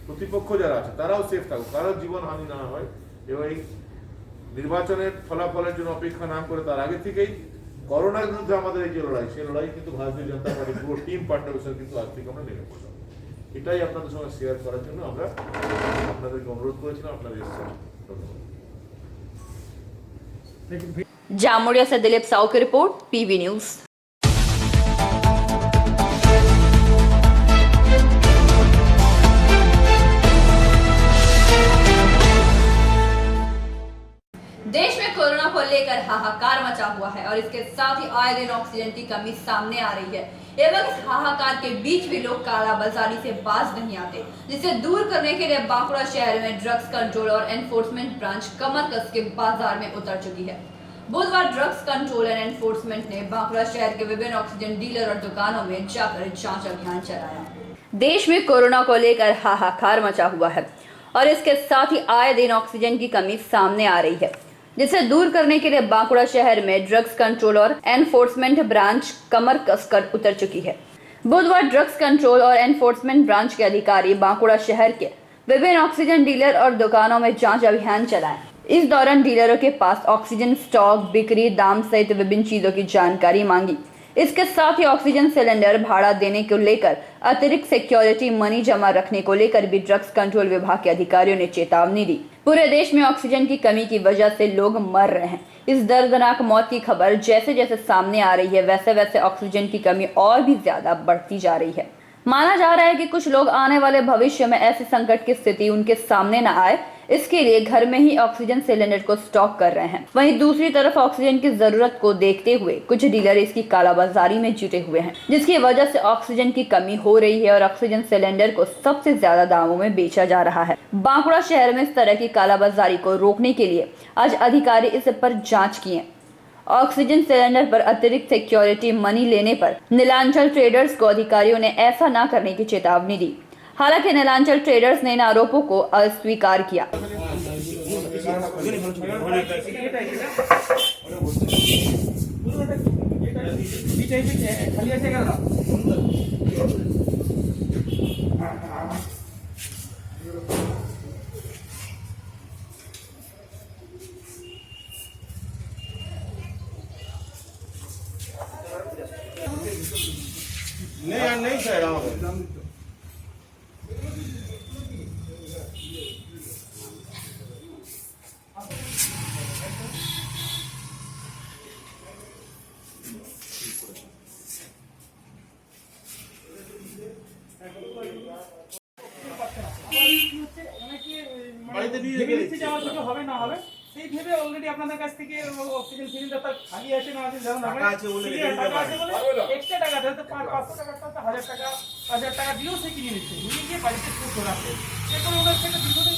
প্রতিপক্ষ যারা আছে তারাও সেফ থাকুক, কারো জীবন হানি না হয়। এবং এই নির্বাচনের ফলাফলের জন্য অপেক্ষা না করে তার আগে থেকেই করোনার বিরুদ্ধে আমাদের এই যে লড়াই, সেই লড়াই কিন্তু ভারতীয় জনতা পার্টির পুরো টিম পাণ্ডবেশ্বর কিন্তু আজ থেকে আমরা নেমে পড়লাম। এটাই আপনাদের সঙ্গে শেয়ার করার জন্য আমরা আপনাদেরকে অনুরোধ করেছিলাম, আপনারা এসেছেন। ধন্যবাদ। जामुड़िया से दिलीप साहू की रिपोर्ट, PV न्यूज। देश में कोरोना को लेकर हाहाकार मचा हुआ है और इसके साथ ही आए दिन ऑक्सीजन की कमी सामने आ रही है। एवं इस हाहाकार के बीच भी लोग कालाबाजारी से बाज नहीं आते, जिसे दूर करने के लिए बांकुड़ा शहर में ड्रग्स कंट्रोल और एनफोर्समेंट ब्रांच कमर कस के बाजार में उतर चुकी है। बुधवार ड्रग्स कंट्रोल एंड एनफोर्समेंट ने बांकुड़ा शहर के विभिन्न ऑक्सीजन डीलर और दुकानों में जाकर जांच अभियान चलाया। देश में कोरोना को लेकर हाहाकार मचा हुआ है और इसके साथ ही आए दिन ऑक्सीजन की कमी सामने आ रही है, जिसे दूर करने के लिए बांकुड़ा शहर में ड्रग्स कंट्रोल और एनफोर्समेंट ब्रांच कमर कसकर उतर चुकी है। बुधवार ड्रग्स कंट्रोल और एनफोर्समेंट ब्रांच के अधिकारी बांकुड़ा शहर के विभिन्न ऑक्सीजन डीलर और दुकानों में जांच अभियान चलाए। इस दौरान डीलरों के पास ऑक्सीजन स्टॉक, बिक्री, दाम सहित विभिन्न चीजों की जानकारी मांगी। इसके साथ ही ऑक्सीजन सिलेंडर भाड़ा देने को लेकर अतिरिक्त सिक्योरिटी मनी जमा रखने को लेकर भी ड्रग्स कंट्रोल विभाग के अधिकारियों ने चेतावनी दी। पूरे देश में ऑक्सीजन की कमी की वजह से लोग मर रहे हैं। इस दर्दनाक मौत की खबर जैसे जैसे सामने आ रही है, वैसे वैसे ऑक्सीजन की कमी और भी ज्यादा बढ़ती जा रही है। माना जा रहा है कि कुछ लोग आने वाले भविष्य में ऐसे संकट की स्थिति उनके सामने न आए, इसके लिए घर में ही ऑक्सीजन सिलेंडर को स्टॉक कर रहे हैं। वहीं दूसरी तरफ ऑक्सीजन की जरूरत को देखते हुए कुछ डीलर इसकी कालाबाजारी में जुटे हुए हैं, जिसकी वजह से ऑक्सीजन की कमी हो रही है और ऑक्सीजन सिलेंडर को सबसे ज्यादा दामों में बेचा जा रहा है। बांकुड़ा शहर में इस तरह की कालाबाजारी को रोकने के लिए आज अधिकारी इस पर जाँच किए। ऑक्सीजन सिलेंडर पर अतिरिक्त सिक्योरिटी मनी लेने पर नीलांचल ट्रेडर्स को अधिकारियों ने ऐसा न करने की चेतावनी दी। हालांकि नीलांचल ट्रेडर्स ने इन आरोपों को अस्वीकार किया। नहीं सर বাড়িতে ভেবে নিচ্ছে যে আমার কিছু হবে না হবে, সেই ভেবে অলরেডি আপনাদের কাছ থেকে অক্সিজেন সিলিন্ডার তার খালি আছে না আছে জানা টাকা আছে বলে এক্সট্রা টাকা ধরতে 500 টাকা 1000 টাকা দিয়েও সে কিনে নিচ্ছে, নিয়ে গিয়ে বাড়িতে খুব রাখে, এরপর ওদের থেকে দীর্ঘদিন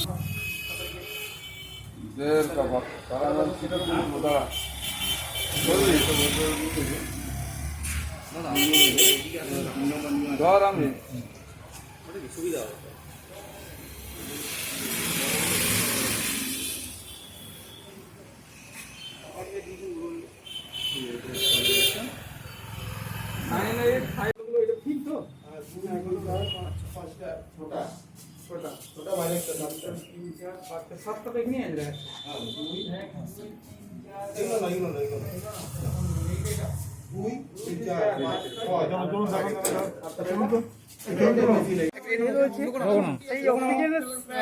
সুবিধা ঠিক তো সাতটা দেখে নিয়ে আসবে।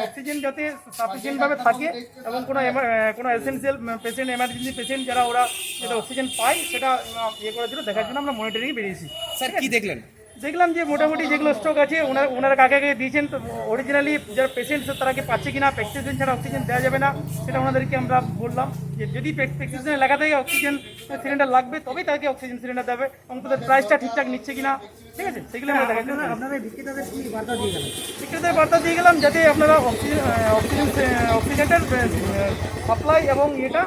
অক্সিজেন যাতে সাফিসিয়েন্ট ভাবে থাকে এবং কোনো এসেনশিয়াল পেশেন্ট, এমার্জেন্সি পেশেন্ট যারা ওরা যেটা অক্সিজেন পায় সেটা ইয়ে করার জন্য দেখার জন্য আমরা মনিটরিং বেরিয়েছি। স্যার কি দেখলেন? দেখলাম যে মোটামুটি যেগুলো স্টক আছে ওনারা কাকে কাকে দিয়েছেন, তো অরিজিনালি যারা পেশেন্ট তারা কি পাচ্ছে কিনা, প্রেসক্রিপশন ছাড়া অক্সিজেন দেওয়া যাবে না সেটা ওনাদেরকে আমরা বললাম যে যদি প্রেসক্রিপশনে লেখা থাকে অক্সিজেন সিলিন্ডার লাগবে তবেই তাকে অক্সিজেন সিলিন্ডার দেবে এবং তাদের প্রাইসটা ঠিকঠাক নিচ্ছে কিনা, ঠিক আছে, সেগুলো আমরা দেখার জন্য আপনারা বিক্রেতাদের কি বার্তা দিয়ে গেলেন? বিক্রেতাদের বার্তা দিয়ে গেলাম যাতে আপনারা অক্সিজেনটার সাপ্লাই এবং এটা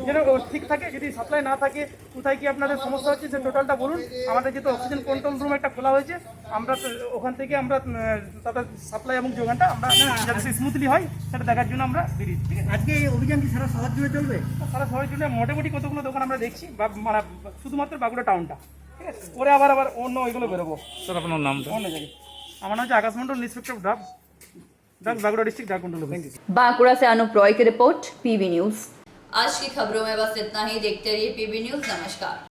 যেন ঠিক থাকে, যদি সাপ্লাই না থাকে কোথায় কি আপনাদের সমস্যা হচ্ছে সে টোটালটা বলুন। আমাদের যেহেতু অক্সিজেন কন্ট্রোল রুম একটা খোলা হয়েছে, আমরা ওখান থেকে আমরা তাদের সাপ্লাই এবং যোগানটা আমরা যাতে স্মুথলি হয় সেটা দেখার জন্য আমরা বেরিয়েছি। ঠিক আছে, আজকে এই অভিযান কি সারা শহর জুড়ে চলবে? সারা শহর জুড়ে মোটামুটি কতগুলো দোকান আমরা দেখছি, মানে শুধুমাত্র বাঁকুড়া টাউনটা, ঠিক আছে, পরে আবার অন্য ওইগুলো বেরোবো। স্যার আপনার নাম? অন্য জায়গায় আমার নাম হচ্ছে Akash Mandal, inspector of drugs Bankura district drug control. Bankura से अनूप रॉय की रिपोर्ट, पीबी न्यूज। आज की खबरों में बस इतना ही। देखते रहिए पीबी न्यूज। नमस्कार।